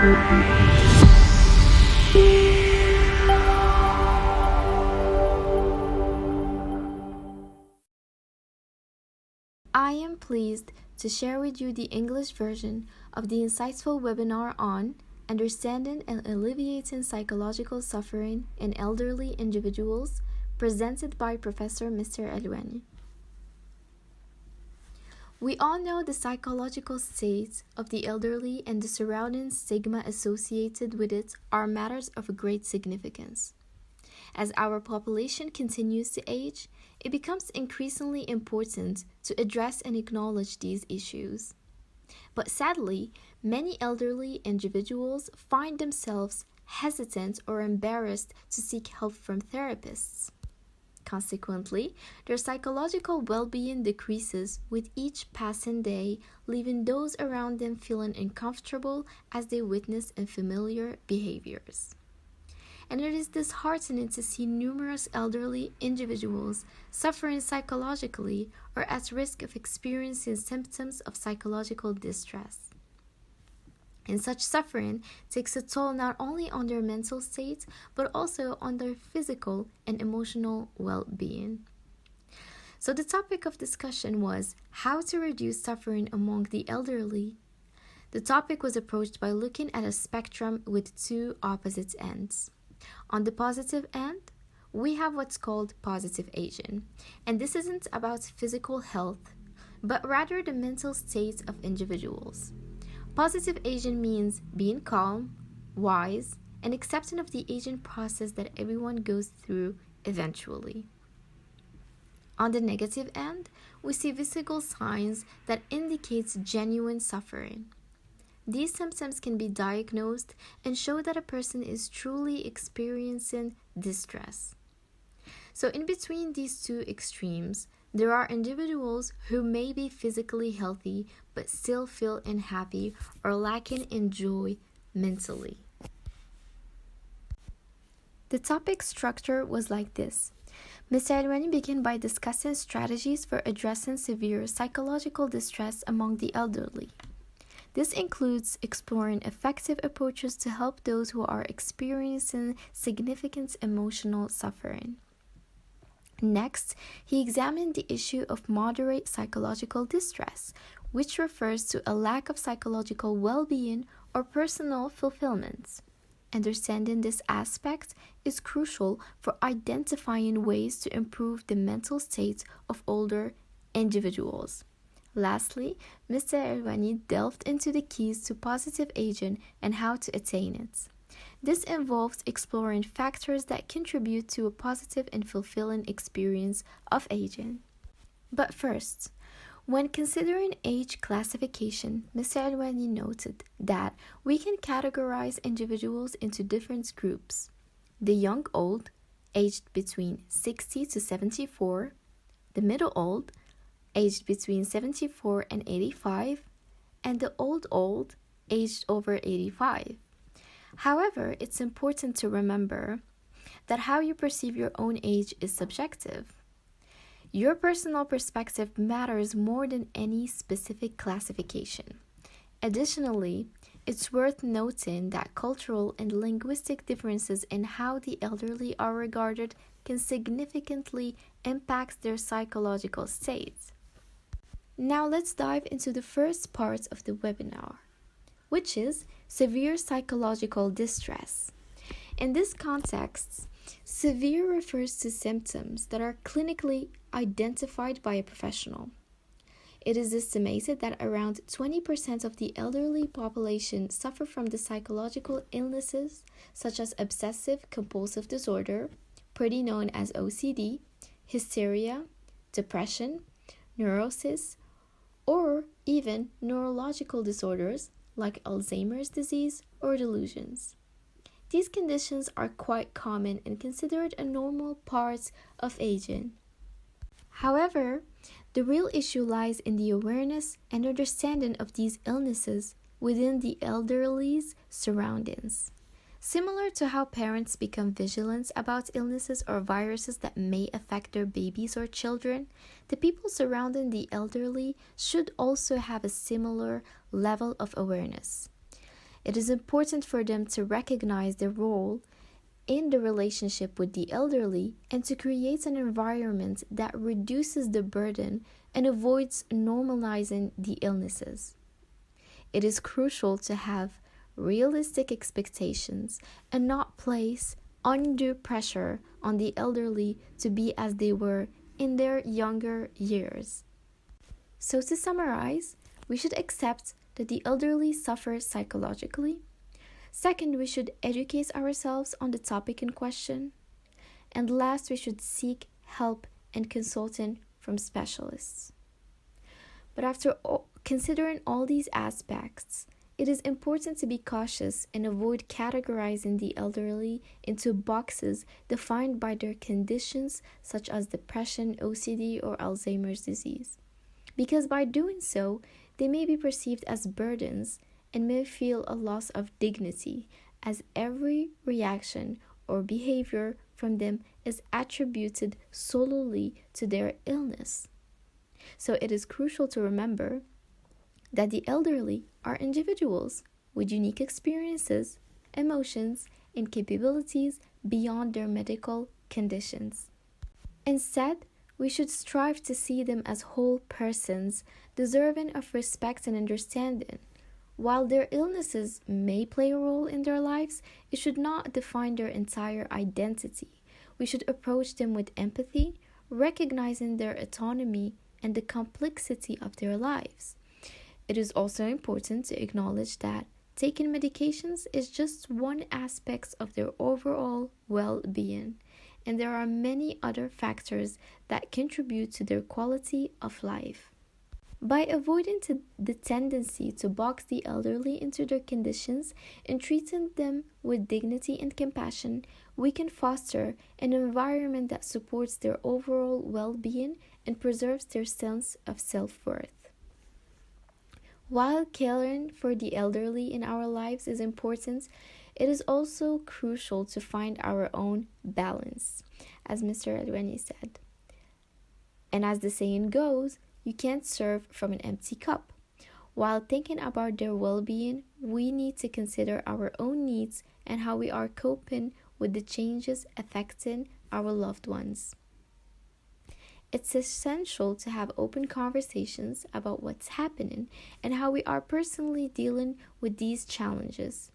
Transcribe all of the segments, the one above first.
I am pleased to share with you the English version of the insightful webinar on Understanding and Alleviating Psychological Suffering in Elderly Individuals, presented by Professor Mr. Alwani. We all know the psychological state of the elderly and the surrounding stigma associated with it are matters of great significance. As our population continues to age, it becomes increasingly important to address and acknowledge these issues. But sadly, many elderly individuals find themselves hesitant or embarrassed to seek help from therapists. Consequently, their psychological well-being decreases with each passing day, leaving those around them feeling uncomfortable as they witness unfamiliar behaviors. And it is disheartening to see numerous elderly individuals suffering psychologically or at risk of experiencing symptoms of psychological distress. And such suffering takes a toll not only on their mental state, but also on their physical and emotional well-being. So the topic of discussion was how to reduce suffering among the elderly. The topic was approached by looking at a spectrum with two opposite ends. On the positive end, we have what's called positive aging, and this isn't about physical health, but rather the mental state of individuals. Positive aging means being calm, wise, and accepting of the aging process that everyone goes through eventually. On the negative end, we see physical signs that indicate genuine suffering. These symptoms can be diagnosed and show that a person is truly experiencing distress. So in between these two extremes, there are individuals who may be physically healthy but still feel unhappy or lacking in joy mentally. The topic structure was like this. Mr. Alwani began by discussing strategies for addressing severe psychological distress among the elderly. This includes exploring effective approaches to help those who are experiencing significant emotional suffering. Next, he examined the issue of moderate psychological distress, which refers to a lack of psychological well-being or personal fulfillment. Understanding this aspect is crucial for identifying ways to improve the mental state of older individuals. Lastly, Mr. Alwani delved into the keys to positive aging and how to attain it. This involves exploring factors that contribute to a positive and fulfilling experience of aging. But first, when considering age classification, Mr. Alwani noted that we can categorize individuals into different groups: the young old, aged between 60 to 74, the middle old, aged between 74 and 85, and the old, aged over 85. However, it's important to remember that how you perceive your own age is subjective. Your personal perspective matters more than any specific classification. Additionally, it's worth noting that cultural and linguistic differences in how the elderly are regarded can significantly impact their psychological state. Now let's dive into the first part of the webinar, which is severe psychological distress. In this context, severe refers to symptoms that are clinically identified by a professional. It is estimated that around 20% of the elderly population suffer from the psychological illnesses such as obsessive compulsive disorder, pretty known as OCD, hysteria, depression, neurosis, or even neurological disorders like Alzheimer's disease or delusions. These conditions are quite common and considered a normal part of aging. However, the real issue lies in the awareness and understanding of these illnesses within the elderly's surroundings. Similar to how parents become vigilant about illnesses or viruses that may affect their babies or children, the people surrounding the elderly should also have a similar level of awareness. It is important for them to recognize their role in the relationship with the elderly and to create an environment that reduces the burden and avoids normalizing the illnesses. It is crucial to have realistic expectations and not place undue pressure on the elderly to be as they were in their younger years. So, to summarize, we should accept that the elderly suffer psychologically. Second, we should educate ourselves on the topic in question. And last, we should seek help and consulting from specialists. But after considering all these aspects, it is important to be cautious and avoid categorizing the elderly into boxes defined by their conditions such as depression, OCD, or Alzheimer's disease. Because by doing so, they may be perceived as burdens and may feel a loss of dignity, as every reaction or behavior from them is attributed solely to their illness. So it is crucial to remember that the elderly are individuals with unique experiences, emotions, and capabilities beyond their medical conditions. Instead, we should strive to see them as whole persons, deserving of respect and understanding. While their illnesses may play a role in their lives, it should not define their entire identity. We should approach them with empathy, recognizing their autonomy and the complexity of their lives. It is also important to acknowledge that taking medications is just one aspect of their overall well-being, and there are many other factors that contribute to their quality of life. By avoiding the tendency to box the elderly into their conditions and treating them with dignity and compassion, we can foster an environment that supports their overall well-being and preserves their sense of self-worth. While caring for the elderly in our lives is important, it is also crucial to find our own balance, as Mr. Alwani said. And as the saying goes, you can't serve from an empty cup. While thinking about their well-being, we need to consider our own needs and how we are coping with the changes affecting our loved ones. It's essential to have open conversations about what's happening and how we are personally dealing with these challenges.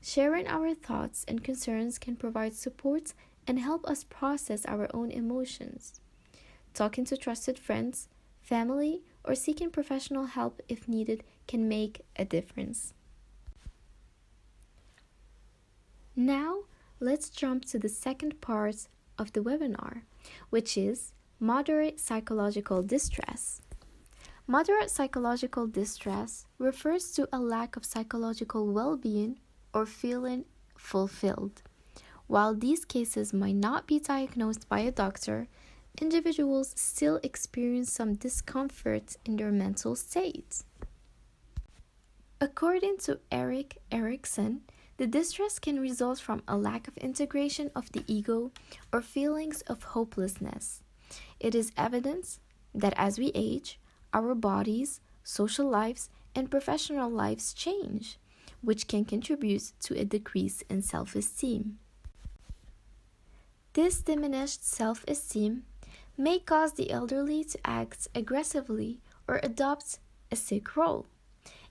Sharing our thoughts and concerns can provide support and help us process our own emotions. Talking to trusted friends, family, or seeking professional help if needed can make a difference. Now, let's jump to the second part of the webinar, which is moderate psychological distress. Moderate psychological distress refers to a lack of psychological well-being or feeling fulfilled. While these cases might not be diagnosed by a doctor, individuals still experience some discomfort in their mental state. According to Erik Erikson, the distress can result from a lack of integration of the ego or feelings of hopelessness. It is evidence that as we age, our bodies, social lives, and professional lives change, which can contribute to a decrease in self-esteem. This diminished self-esteem may cause the elderly to act aggressively or adopt a sick role.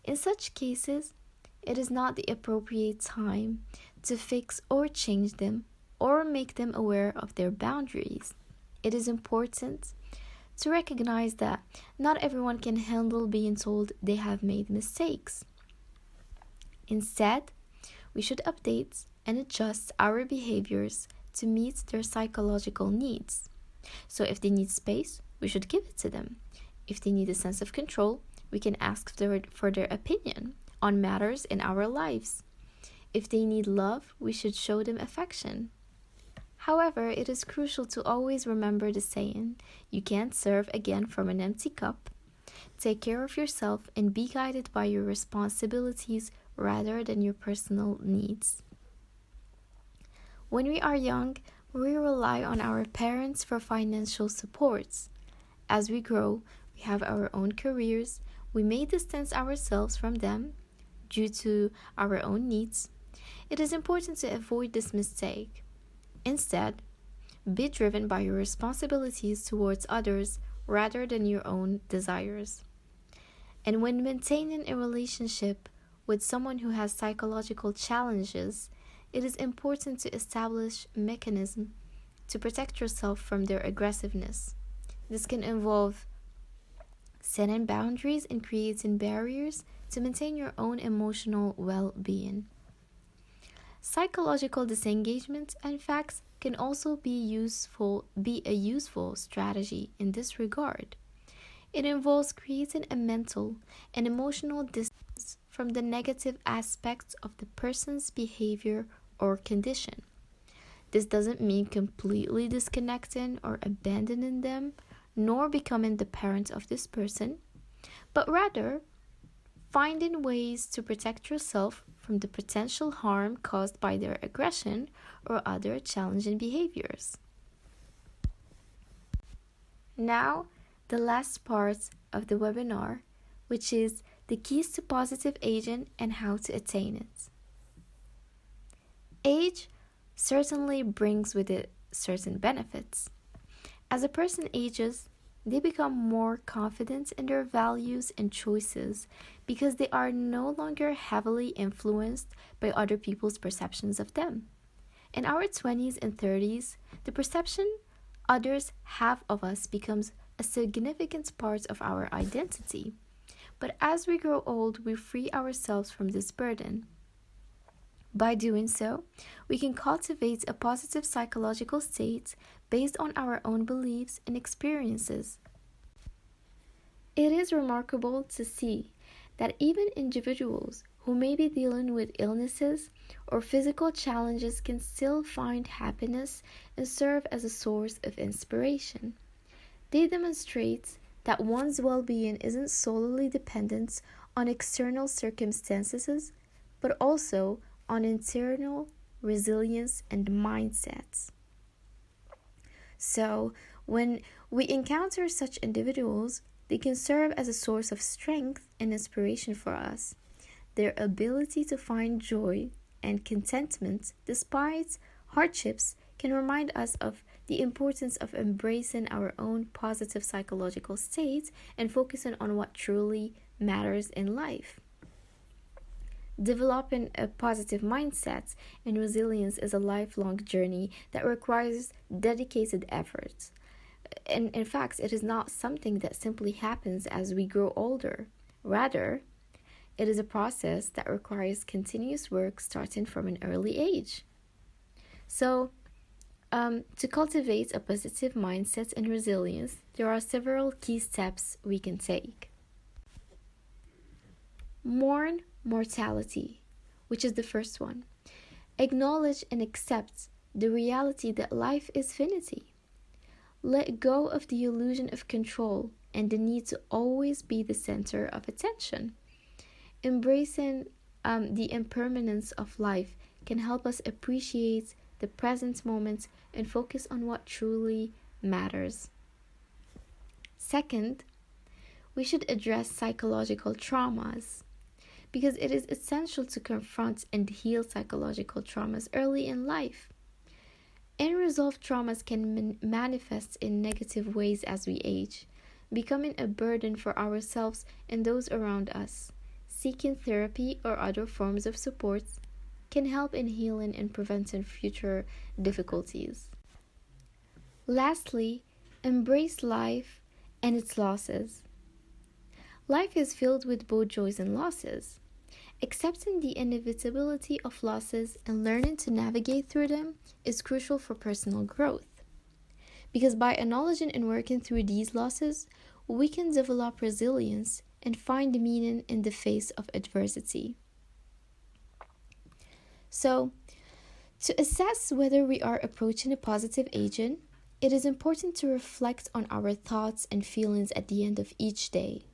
In such cases, it is not the appropriate time to fix or change them or make them aware of their boundaries. It is important to recognize that not everyone can handle being told they have made mistakes. Instead, we should update and adjust our behaviors to meet their psychological needs. So if they need space, we should give it to them. If they need a sense of control, we can ask for their opinion on matters in our lives. If they need love, we should show them affection. However, it is crucial to always remember the saying, you can't serve again from an empty cup. Take care of yourself and be guided by your responsibilities rather than your personal needs. When we are young, we rely on our parents for financial support. As we grow, we have our own careers, we may distance ourselves from them due to our own needs, it is important to avoid this mistake. Instead, be driven by your responsibilities towards others rather than your own desires. And when maintaining a relationship with someone who has psychological challenges, it is important to establish a mechanism to protect yourself from their aggressiveness. This can involve setting boundaries and creating barriers to maintain your own emotional well-being. Psychological disengagement, in fact, can also be a useful strategy in this regard. It involves creating a mental and emotional distance from the negative aspects of the person's behavior or condition. This doesn't mean completely disconnecting or abandoning them, nor becoming the parent of this person, but rather finding ways to protect yourself from the potential harm caused by their aggression or other challenging behaviors. Now, the last part of the webinar, which is the keys to positive aging and how to attain it. Age certainly brings with it certain benefits. As a person ages, they become more confident in their values and choices because they are no longer heavily influenced by other people's perceptions of them. In our 20s and 30s, the perception others have of us becomes a significant part of our identity. But as we grow old, we free ourselves from this burden. By doing so, we can cultivate a positive psychological state based on our own beliefs and experiences. It is remarkable to see that even individuals who may be dealing with illnesses or physical challenges can still find happiness and serve as a source of inspiration. They demonstrate that one's well-being isn't solely dependent on external circumstances, but also on internal resilience and mindsets. So, when we encounter such individuals, they can serve as a source of strength and inspiration for us. Their ability to find joy and contentment despite hardships can remind us of the importance of embracing our own positive psychological state and focusing on what truly matters in life. Developing a positive mindset and resilience is a lifelong journey that requires dedicated efforts. And in fact, it is not something that simply happens as we grow older. Rather, it is a process that requires continuous work starting from an early age. So, to cultivate a positive mindset and resilience, there are several key steps we can take. Mourn mortality, which is the first one. Acknowledge and accept the reality that life is finity. Let go of the illusion of control and the need to always be the center of attention. Embracing the impermanence of life can help us appreciate the present moment and focus on what truly matters. Second, we should address psychological traumas, because it is essential to confront and heal psychological traumas early in life. Unresolved traumas can manifest in negative ways as we age, becoming a burden for ourselves and those around us. Seeking therapy or other forms of support can help in healing and preventing future difficulties. Lastly, embrace life and its losses. Life is filled with both joys and losses. Accepting the inevitability of losses and learning to navigate through them is crucial for personal growth. Because by acknowledging and working through these losses, we can develop resilience and find meaning in the face of adversity. So, to assess whether we are approaching a positive aging, it is important to reflect on our thoughts and feelings at the end of each day.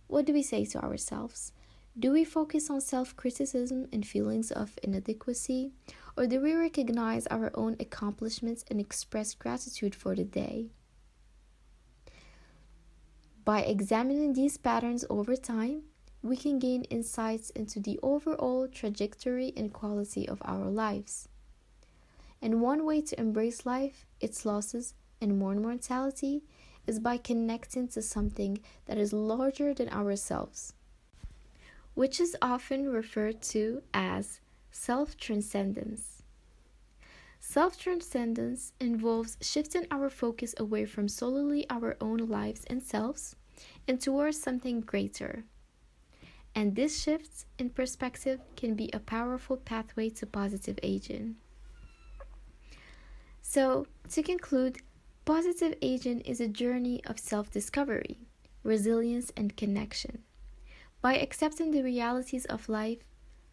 What do we say to ourselves? Do we focus on self-criticism and feelings of inadequacy, or do we recognize our own accomplishments and express gratitude for the day? By examining these patterns over time, we can gain insights into the overall trajectory and quality of our lives. And one way to embrace life, its losses, and mourn mortality is by connecting to something that is larger than ourselves, which is often referred to as self-transcendence. Self-transcendence involves shifting our focus away from solely our own lives and selves and towards something greater. And this shift in perspective can be a powerful pathway to positive aging. So, to conclude, positive aging is a journey of self-discovery, resilience, and connection. By accepting the realities of life,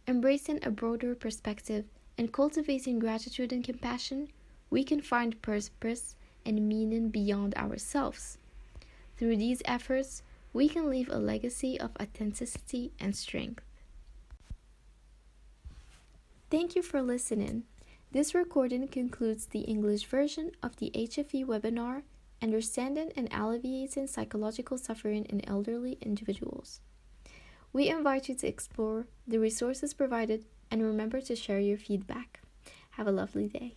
embracing a broader perspective, and cultivating gratitude and compassion, we can find purpose and meaning beyond ourselves. Through these efforts, we can leave a legacy of authenticity and strength. Thank you for listening. This recording concludes the English version of the HFE webinar, Understanding and Alleviating Psychological Suffering in Elderly Individuals. We invite you to explore the resources provided and remember to share your feedback. Have a lovely day.